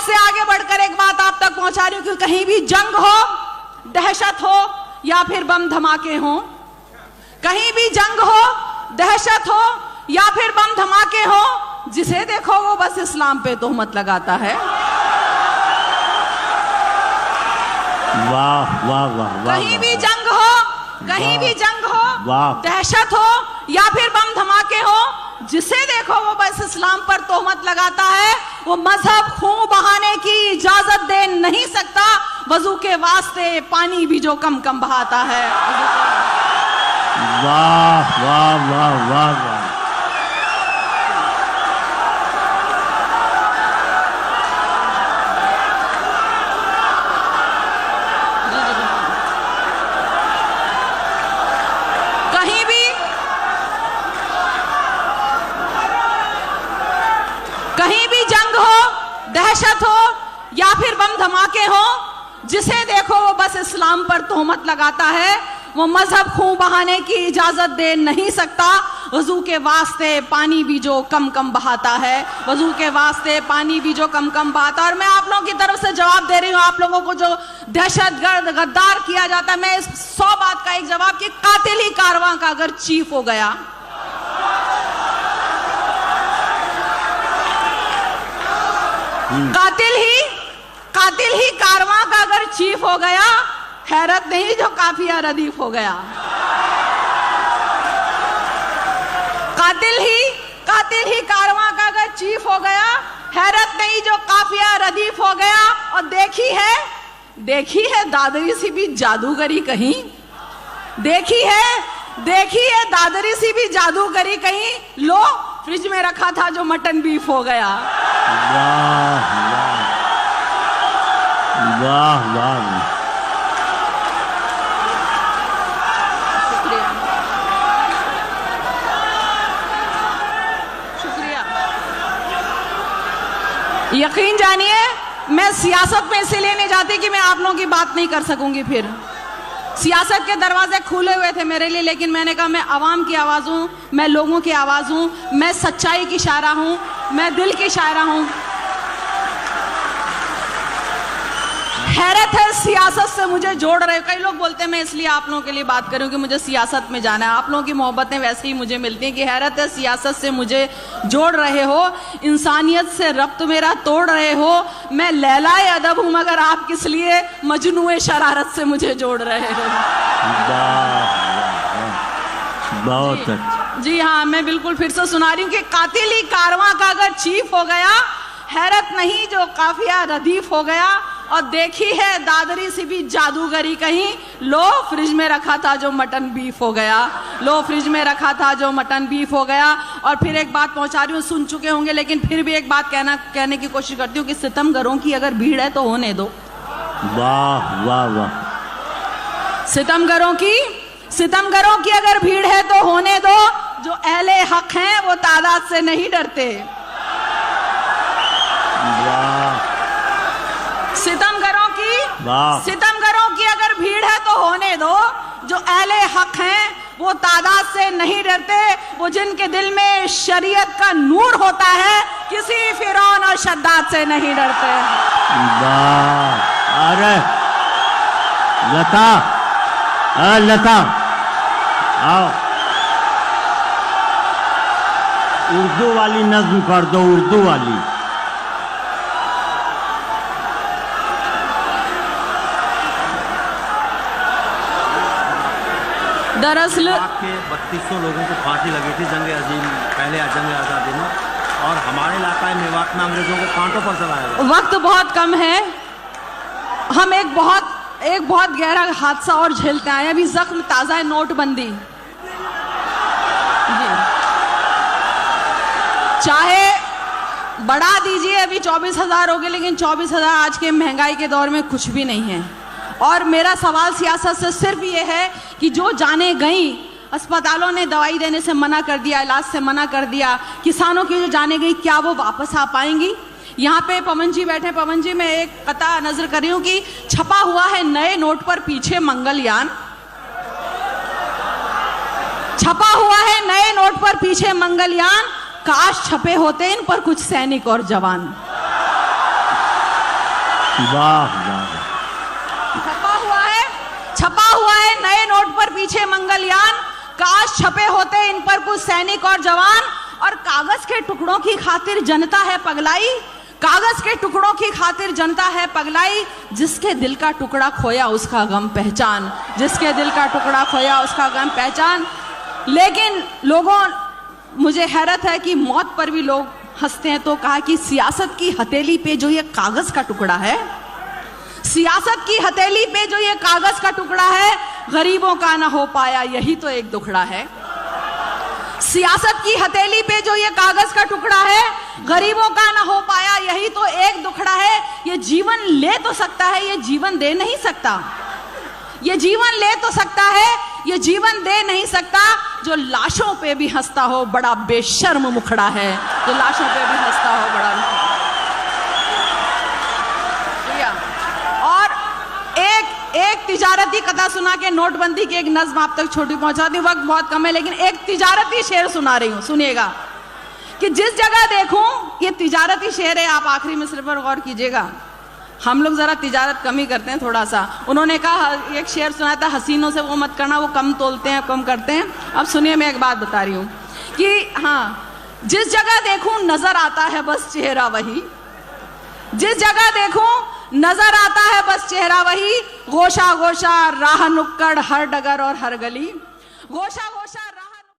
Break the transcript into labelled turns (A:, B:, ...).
A: इससे आगे बढ़कर एक बात आप तक पहुंचा रही हूं कि कहीं भी जंग हो, दहशत हो या फिर बम धमाके हो, कहीं भी जंग हो, दहशत हो या फिर बम धमाके हो, जिसे देखो वो बस इस्लाम पे तोहमत लगाता है।
B: वाह वाह वाह वाह।
A: कहीं भी जंग हो, कहीं भी जंग हो, दहशत हो या फिर बम धमाके हो, जिसे देखो वो बस इस्लाम पर तोहमत लगाता है। वो मजहब खून बहाने की इजाजत दे नहीं सकता, वजू के वास्ते पानी भी जो कम कम बहाता है।
B: वाह वाह वाह वाह वाह।
A: कहीं भी जंग हो, दहशत हो या फिर बम धमाके हो, जिसे देखो वो बस इस्लाम पर तोहमत लगाता है। वो मजहब खून बहाने की इजाजत दे नहीं सकता, वजू के वास्ते पानी भी जो कम कम बहाता है, वजू के वास्ते पानी भी जो कम कम बहाता है। और मैं आप लोगों की तरफ से जवाब दे रही हूं, आप लोगों को जो दहशतगर्द गद्दार किया जाता है, मैं इस 100 बात का एक जवाब कि कातिल ही कारवां का अगर चीफ हो गया, कातिल ही कारवां का अगर चीफ हो गया, हैरत नहीं जो काफिया रदीफ हो गया। कातिल ही कारवां का अगर चीफ हो गया, हैरत नहीं जो काफिया रदीफ हो गया। और देखी है दादरी सी भी जादूगरी कहीं, देखी है दादरी सी भी जादूगरी कहीं, लो फ्रिज में रखा था जो मटन बीफ हो गया।
B: वाह वाह वाह।
A: शुक्रिया। यकीन जानिए, मैं सियासत में इसीलिए नहीं जाती कि मैं आप लोगों की बात नहीं कर सकूंगी। फिर सियासत के दरवाजे खुले हुए थे मेरे लिए, लेकिन मैंने कहा मैं आवाम की आवाज हूं, मैं लोगों की आवाज हूं, मैं सच्चाई की शायरा हूं, मैं दिल की शायरा हूं। हैरत है सियासत से मुझे जोड़ रहे। कई लोग बोलते हैं मैं इसलिए आप लोगों के लिए बात करूं कि मुझे सियासत में जाना है। आप लोगों की मोहब्बतें वैसे ही मुझे मिलती हैं कि हैरत है सियासत से मुझे जोड़ रहे हो, इंसानियत से रब्त मेरा तोड़ रहे हो। मैं लैलाए अदब हूं मगर आप किस लिए मजनूए शरारत से मुझे जोड़ रहे हो।
B: बहुत अच्छा।
A: जी हाँ, मैं बिल्कुल फिर से सुना रही हूँ कि कातिल ही कारवां का अगर चीफ हो गया, हैरत नहीं जो काफिया रदीफ हो गया। और देखी है दादरी सी भी जादूगरी कहीं, लो फ्रिज में रखा था जो मटन बीफ हो गया, लो फ्रिज में रखा था जो मटन बीफ हो गया। और फिर एक बात पहुंचा रही हूँ, सुन चुके होंगे लेकिन फिर भी एक बात कहने की कोशिश करती हूँ कि सितमगरों की अगर भीड़ है तो होने दो।
B: वाह वाह वाह।
A: सितमगरों की अगर भीड़ है तो होने दो, जो अहले हक हैं वो तादाद से नहीं डरते। सितमगरों की अगर भीड़ है तो होने दो, जो अहले हक हैं वो तादाद से नहीं डरते। वो जिनके दिल में शरीयत का नूर होता है, किसी फिरौन और शद्दाद से नहीं डरते।
B: अरे लता आओ, उर्दू वाली नज्म कर दो, उर्दू वाली।
A: दरअसल
C: 3200 लोगों को फांसी लगी थी जंग अजीम, पहले जंग आज़ादी में, और हमारे इलाका में मेवात में अंग्रेजों को कांटों पर चलाया गया।
A: वक्त बहुत कम है, हम एक बहुत गहरा हादसा और झेलते आए। अभी जख्म ताजा है, नोटबंदी। चाहे बढ़ा दीजिए, अभी 24,000 हो गए, लेकिन 24,000 आज के महंगाई के दौर में कुछ भी नहीं है। और मेरा सवाल सियासत से सिर्फ ये है कि जो जाने गई, अस्पतालों ने दवाई देने से मना कर दिया, इलाज से मना कर दिया, किसानों की जो जाने गई, क्या वो वापस आ पाएंगी? यहाँ पे पवन जी बैठे। पवन जी, मैं एक कथा नजर कर रही हूँ कि छपा हुआ है नए नोट पर पीछे मंगलयान, छपा हुआ है नए नोट पर पीछे मंगलयान। काश छपे होते इन पर कुछ सैनिक और जवान।
B: वाह वाह।
A: छपा हुआ है नए नोट पर पीछे मंगलयान, काश छपे होते इन पर कुछ सैनिक और जवान। और कागज के टुकड़ों की खातिर जनता है पगलाई, कागज के टुकड़ों की खातिर जनता है पगलाई। जिसके दिल का टुकड़ा खोया उसका गम पहचान, जिसके दिल का टुकड़ा खोया उसका गम पहचान। लेकिन लोगों, मुझे हैरत है कि मौत पर भी लोग हंसते हैं। तो कहा कि सियासत की हथेली पे जो ये कागज का टुकड़ा है, सियासत की हथेली पे जो ये कागज का टुकड़ा है, गरीबों का ना हो पाया यही तो एक दुखड़ा है। सियासत की हथेली पे जो ये कागज का टुकड़ा है, गरीबों का ना हो पाया यही तो एक दुखड़ा है। ये जीवन ले तो सकता है, ये जीवन दे नहीं सकता। ये जीवन ले तो सकता है, ये जीवन दे नहीं सकता। जो लाशों पे भी हंसता हो बड़ा बेशर्म मुखड़ा है, जो लाशों पे भी हंसता हो बड़ा। और एक तिजारती कथा सुना के नोटबंदी की एक नज्म आप तक छोटी पहुंचाती हूं, वक्त बहुत कम है, लेकिन एक तिजारती शेर सुना रही हूं, सुनिएगा। कि जिस जगह देखूं, ये तिजारती शेर है, आप आखिरी में सिर्फ गौर कीजिएगा। हम लोग जरा तिजारत कम ही करते हैं थोड़ा सा। उन्होंने कहा, एक शेर सुनाया था, हसीनों से वो मत करना, वो कम तोलते हैं, कम करते हैं। अब सुनिए, मैं एक बात बता रही हूं कि हाँ, जिस जगह देखूं नजर आता है बस चेहरा वही, जिस जगह देखूं नजर आता है बस चेहरा वही। गोशा गोशा राह नुक्कड़ हर डगर और हर गली, गोशा